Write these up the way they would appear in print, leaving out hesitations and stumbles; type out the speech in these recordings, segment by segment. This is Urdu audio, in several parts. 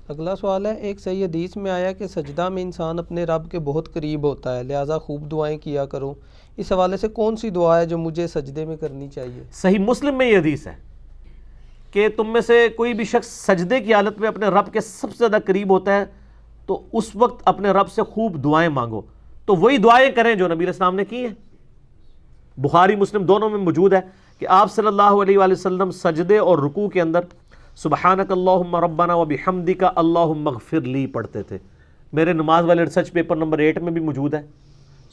اگلا سوال ہے، ایک صحیح حدیث میں آیا کہ سجدہ میں انسان اپنے رب کے بہت قریب ہوتا ہے، لہٰذا خوب دعائیں کیا کرو۔ اس حوالے سے کون سی دعا ہے جو مجھے سجدے میں کرنی چاہیے؟ صحیح مسلم میں یہ حدیث ہے کہ تم میں سے کوئی بھی شخص سجدے کی حالت میں اپنے رب کے سب سے زیادہ قریب ہوتا ہے تو اس وقت اپنے رب سے خوب دعائیں مانگو۔ تو وہی دعائیں کریں جو نبی علیہ السلام نے کی ہیں، بخاری مسلم دونوں میں موجود ہے کہ آپ صلی اللہ علیہ وآلہ وسلم سجدے اور رکوع کے اندر سبحانک اللہم ربنا وبحمدک اللہم اغفر لی پڑھتے تھے۔ میرے نماز والے ریسرچ پیپر نمبر 8 میں بھی موجود ہے،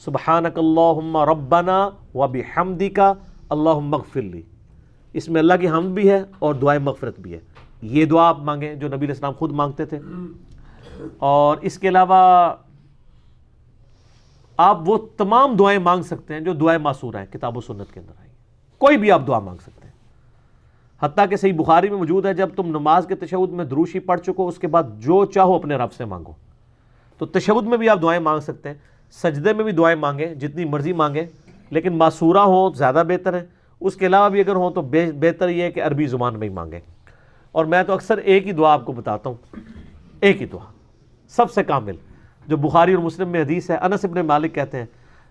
سبحانک اللہم ربنا وبحمدک اللہم اغفر لی۔ اس میں اللہ کی حمد بھی ہے اور دعائے مغفرت بھی ہے۔ یہ دعا آپ مانگیں جو نبی علیہ السلام خود مانگتے تھے، اور اس کے علاوہ آپ وہ تمام دعائیں مانگ سکتے ہیں جو دعائیں معصورہ ہیں، کتاب و سنت کے اندر آئی، کوئی بھی آپ دعا مانگ سکتے ہیں۔ حتیٰ کہ صحیح بخاری میں موجود ہے جب تم نماز کے تشہد میں دروشی پڑھ چکو اس کے بعد جو چاہو اپنے رب سے مانگو۔ تو تشہد میں بھی آپ دعائیں مانگ سکتے ہیں، سجدے میں بھی دعائیں مانگیں، جتنی مرضی مانگیں، لیکن معصورہ ہوں زیادہ بہتر ہے۔ اس کے علاوہ بھی اگر ہوں تو بہتر یہ ہے کہ عربی زبان میں ہی مانگیں۔ اور میں تو اکثر ایک ہی دعا آپ کو بتاتا ہوں، ایک ہی دعا سب سے کامل، جو بخاری اور مسلم میں حدیث ہے۔ انس بن مالک کہتے ہیں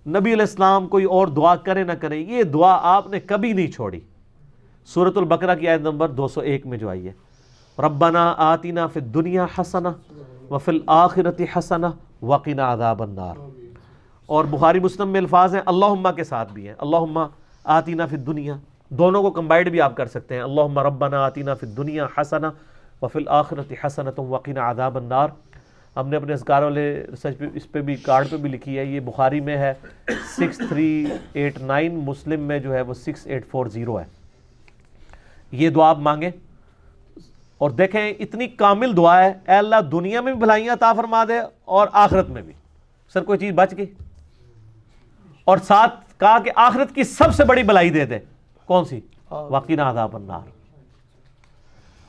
نبی علیہ السلام کوئی اور دعا کرے نہ کرے، یہ دعا آپ نے کبھی نہیں چھوڑی۔ سورۃ البقرہ کی آیت نمبر 201 میں جو آئی ہے، ربنا آتنا فی الدنیا حسنہ وفی الآخرۃ حسنہ وقنا عذاب النار۔ اور بخاری مسلم میں الفاظ ہیں اللہم کے ساتھ بھی ہیں، اللہم آتنا فی الدنیا، دونوں کو کمبائنڈ بھی آپ کر سکتے ہیں، اللہم ربنا آتنا فی الدنیا حسنہ وفی الآخرۃ حسنۃ وقنا عذاب النار۔ ہم نے اپنے اذکار والے ریسرچ پہ اس پہ بھی کارڈ پہ بھی لکھی ہے، یہ بخاری میں ہے 6389، مسلم میں جو ہے وہ 6840 ہے۔ یہ دعا آپ مانگیں اور دیکھیں اتنی کامل دعا ہے، اے اللہ دنیا میں بھی بھلائیاں عطا فرما دے اور آخرت میں بھی۔ سر کوئی چیز بچ گئی؟ اور ساتھ کہا کہ آخرت کی سب سے بڑی بھلائی دے دے، کون سی؟ وقنا عذاب النار۔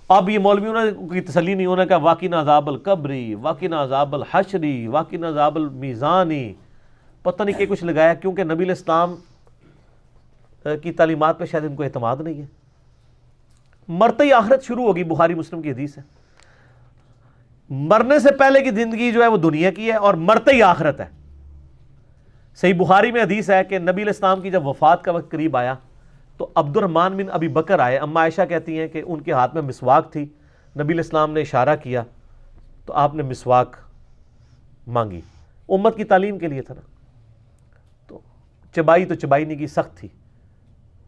اب یہ مولویوں کی تسلی نہیں ہونا کہ وقنا عذاب القبری، وقنا عذاب الحشری، وقنا عذاب المیزانی، پتہ نہیں کہ کچھ لگایا، کیونکہ نبی علیہ السلام کی تعلیمات پہ شاید ان کو اعتماد نہیں ہے۔ مرتے ہی آخرت شروع ہوگی، بخاری مسلم کی حدیث ہے۔ مرنے سے پہلے کی زندگی جو ہے وہ دنیا کی ہے اور مرتے ہی آخرت ہے۔ صحیح بخاری میں حدیث ہے کہ نبی علیہ السلام کی جب وفات کا وقت قریب آیا تو عبد الرحمن بن ابی بکر آئے۔ اما عائشہ کہتی ہیں کہ ان کے ہاتھ میں مسواک تھی، نبی علیہ السلام نے اشارہ کیا تو آپ نے مسواک مانگی، امت کی تعلیم کے لیے تھا نا، تو چبائی نہیں کی، سخت تھی۔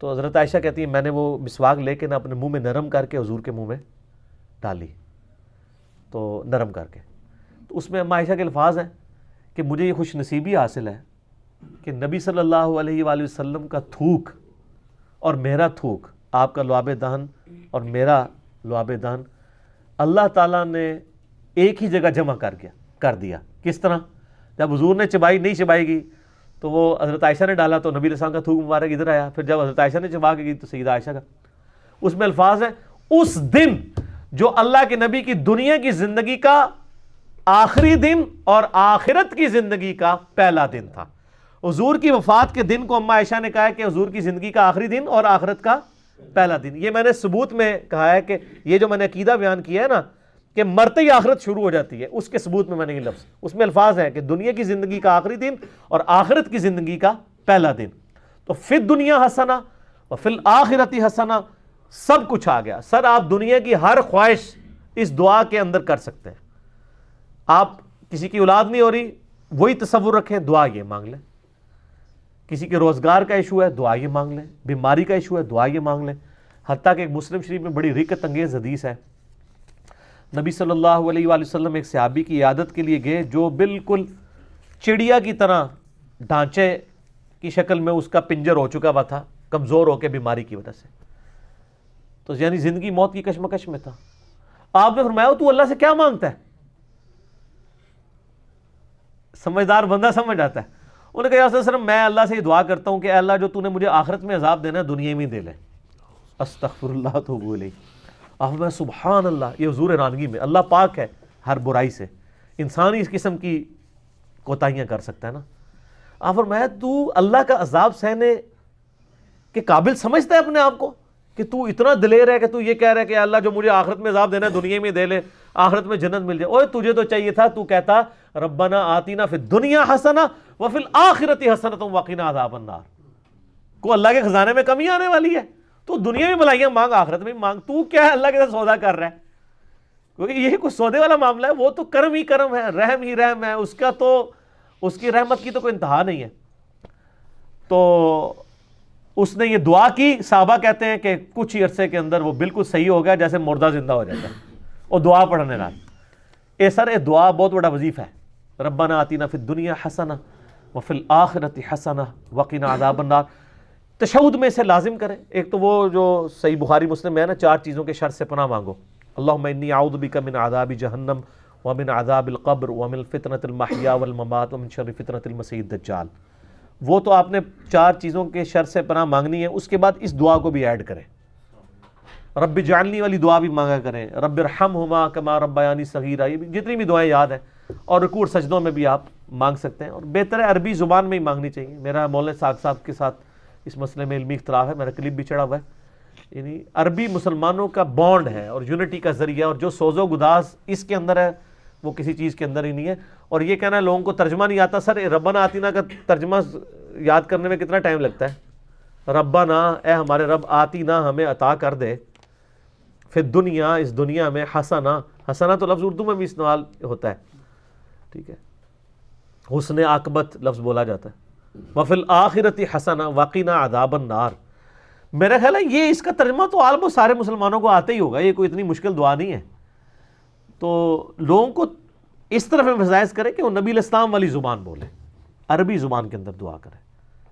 تو حضرت عائشہ کہتی ہیں میں نے وہ مسواک لے کے نا اپنے منہ میں نرم کر کے حضور کے منہ میں ڈالی، تو نرم کر کے، تو اس میں اما عائشہ کے الفاظ ہیں کہ مجھے یہ خوش نصیبی حاصل ہے کہ نبی صلی اللہ علیہ وآلہ وسلم کا تھوک اور میرا تھوک، آپ کا لعاب دہن اور میرا لعاب دہن، اللہ تعالیٰ نے ایک ہی جگہ جمع کر دیا۔ کس طرح؟ جب حضور نے چبائی نہیں چبائی گئی تو وہ حضرت عائشہ نے ڈالا تو نبی علیہ السلام کا تھوک مبارک ادھر آیا، پھر جب حضرت عائشہ نے چبا کے گئی تو سیدہ عائشہ کا۔ اس میں الفاظ ہیں اس دن جو اللہ کے نبی کی دنیا کی زندگی کا آخری دن اور آخرت کی زندگی کا پہلا دن تھا۔ حضور کی وفات کے دن کو اما عائشہ نے کہا ہے کہ حضور کی زندگی کا آخری دن اور آخرت کا پہلا دن۔ یہ میں نے ثبوت میں کہا ہے کہ یہ جو میں نے عقیدہ بیان کیا ہے نا کہ مرتے ہی آخرت شروع ہو جاتی ہے، اس کے ثبوت میں نے یہ لفظ، اس میں الفاظ ہیں کہ دنیا کی زندگی کا آخری دن اور آخرت کی زندگی کا پہلا دن۔ تو فی الدنیا حسنہ و فی الآخرت حسنہ، سب کچھ آ گیا۔ سر آپ دنیا کی ہر خواہش اس دعا کے اندر کر سکتے ہیں۔ آپ کسی کی اولاد نہیں ہو رہی، وہی تصور رکھیں، دعا یہ مانگ لیں۔ کسی کے روزگار کا ایشو ہے، دعا یہ مانگ لیں۔ بیماری کا ایشو ہے، دعا یہ مانگ لیں۔ حتیٰ کہ ایک مسلم شریف میں بڑی رقت انگیز حدیث ہے، نبی صلی اللہ علیہ وآلہ وسلم ایک صحابی کی عیادت کے لیے گئے جو بالکل چڑیا کی طرح ڈھانچے کی شکل میں اس کا پنجر ہو چکا ہوا تھا، کمزور ہو کے بیماری کی وجہ سے، تو یعنی زندگی موت کی کشمکش میں تھا۔ آپ نے فرمایا تو اللہ سے کیا مانگتا ہے؟ سمجھدار بندہ سمجھ آتا ہے۔ انہوں نے کہا یا رسول اللہ میں اللہ سے یہ دعا کرتا ہوں کہ اے اللہ جو تو نے مجھے آخرت میں عذاب دینا ہے دنیا میں دے لے۔ استغفر اللہ توب الیہ۔ آپ میں سبحان اللہ، یہ حضور رانگی میں، اللہ پاک ہے ہر برائی سے، انسان ہی اس قسم کی کوتاہیاں کر سکتا ہے نا۔ آپ فرمایا تو اللہ کا عذاب سہنے کے قابل سمجھتا ہے اپنے آپ کو؟ کہ تو اتنا دلیر ہے کہ تو یہ کہہ رہا ہے کہ اللہ جو مجھے آخرت میں عذاب دینا ہے دنیا میں دے لے، آخرت میں جنت مل جائے. اوے تجھے تو چاہیے تھا تو کہتا ربنا آتینا فی الدنیا حسنہ وفی الآخرۃ حسنۃ وقنا عذاب النار. کو اللہ کے خزانے میں کمی آنے والی ہے؟ تو دنیا میں بھلائیاں مانگ، آخرت میں مانگ. تو کیا ہے اللہ کے ساتھ سودا کر رہا ہے؟ کیونکہ یہ کوئی سودے والا معاملہ ہے، وہ تو کرم ہی کرم ہے، رحم ہی رحم ہے، اس کا تو اس کی رحمت کی تو کوئی انتہا نہیں ہے. تو اس نے یہ دعا کی. صحابہ کہتے ہیں کہ کچھ ہی عرصے کے اندر وہ بالکل صحیح ہو گیا، جیسے مردہ زندہ ہو جاتا ہے. اور دعا پڑھنے لگا. اے سر اے دعا بہت بڑا وظیفہ ہے. ربنا آتینا فی الدنیا حسنہ وفی الآخرۃ حسنہ وقنا عذاب النار. تشہد میں اسے لازم کریں. ایک تو وہ جو صحیح بخاری مسلم میں ہے نا، 4 چیزوں کے شر سے پناہ مانگو. اللہم انی اعوذ بک من عذاب جہنم ومن عذاب القبر ومن فتنۃ المحیا والممات ومن شر فتنۃ المسیح الدجال. وہ تو آپ نے 4 چیزوں کے شر سے پناہ مانگنی ہے. اس کے بعد اس دعا کو بھی ایڈ کریں. رب جعلنی والی دعا بھی مانگا کریں. رب ارحمہما کما ربیانی صغیرا. یہ بھی جتنی بھی دعائیں یاد ہیں. اور رکوع اور سجدوں میں بھی آپ مانگ سکتے ہیں. اور بہتر ہے عربی زبان میں ہی مانگنی چاہیے. میرا مولانا ساگ صاحب کے ساتھ اس مسئلے میں علمی اختلاف ہے، میرا کلپ بھی چڑھا ہوا ہے. یعنی عربی مسلمانوں کا بانڈ ہے اور یونٹی کا ذریعہ، اور جو سوز و گداز اس کے اندر ہے وہ کسی چیز کے اندر ہی نہیں ہے. اور یہ کہنا ہے لوگوں کو ترجمہ نہیں آتا. سر ربنا آتینا کا ترجمہ یاد کرنے میں کتنا ٹائم لگتا ہے؟ ربنا اے ہمارے رب، آتینا ہمیں عطا کر دے، پھر دنیا اس دنیا میں حسنہ. حسنہ تو لفظ اردو میں بھی استعمال ہوتا ہے، ٹھیک ہے، حسن عاقبت لفظ بولا جاتا ہے. وفی الآخرۃ حسنہ وقنا عذاب النار. میرا خیال ہے یہ اس کا ترجمہ تو آلموسٹ سارے مسلمانوں کو آتا ہی ہوگا. یہ کوئی اتنی مشکل دعا نہیں ہے. تو لوگوں کو اس طرف ایمفسائز کرے کہ وہ نبی علیہ السلام والی زبان بولے، عربی زبان کے اندر دعا کرے.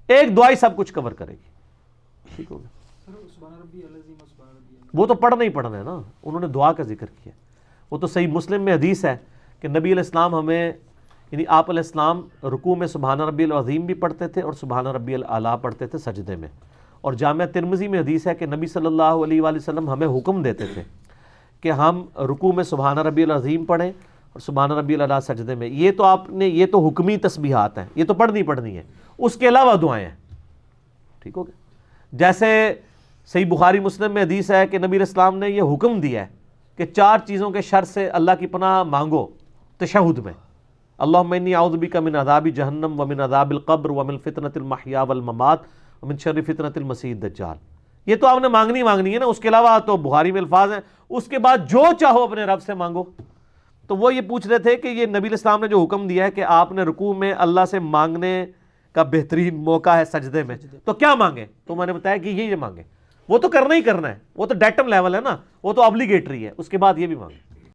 ایک دعا ہی سب کچھ کور کرے گی. ٹھیک ہوگا. وہ تو پڑھنا ہی پڑھنا ہے نا. انہوں نے دعا کا ذکر کیا. وہ تو صحیح مسلم میں حدیث ہے کہ نبی علیہ السلام ہمیں، یعنی آپ علیہ السلام رکوع میں سبحان ربی العظیم بھی پڑھتے تھے اور سبحان ربی الاعلیٰ پڑھتے تھے سجدے میں. اور جامعہ ترمذی میں حدیث ہے کہ نبی صلی اللہ علیہ وآلہ وسلم ہمیں حکم دیتے تھے کہ ہم رکوع میں سبحان ربی العظیم پڑھیں اور سبحان ربی الاعلیٰ سجدے میں. یہ تو آپ نے، یہ تو حکمی تسبیحات ہیں، یہ تو پڑھنی ہے. اس کے علاوہ دعائیں ہیں. ٹھیک ہو گیا. جیسے صحیح بخاری مسلم میں حدیث ہے کہ نبی علیہ السلام نے یہ حکم دیا ہے کہ 4 چیزوں کے شر سے اللہ کی پناہ مانگو تشہد میں. اللہم انی اعوذ بک من عذاب جہنم ومن عذاب القبر ومن فتنۃ المحیا والممات ومن شر فتنۃ المسیح الدجال. یہ تو آپ نے مانگنی ہے نا. اس کے علاوہ تو بخاری میں الفاظ ہیں. اس کے بعد جو چاہو اپنے رب سے مانگو. تو وہ یہ پوچھ رہے تھے کہ یہ نبی علیہ السلام نے جو حکم دیا ہے کہ آپ نے رکوع میں اللہ سے مانگنے کا بہترین موقع ہے سجدے میں، تو کیا مانگے؟ تو میں نے بتایا کہ یہ مانگے. وہ تو کرنا ہی کرنا ہے. وہ تو ڈیٹم لیول ہے نا، وہ تو ابلیگیٹری ہے. اس کے بعد یہ بھی مانگے.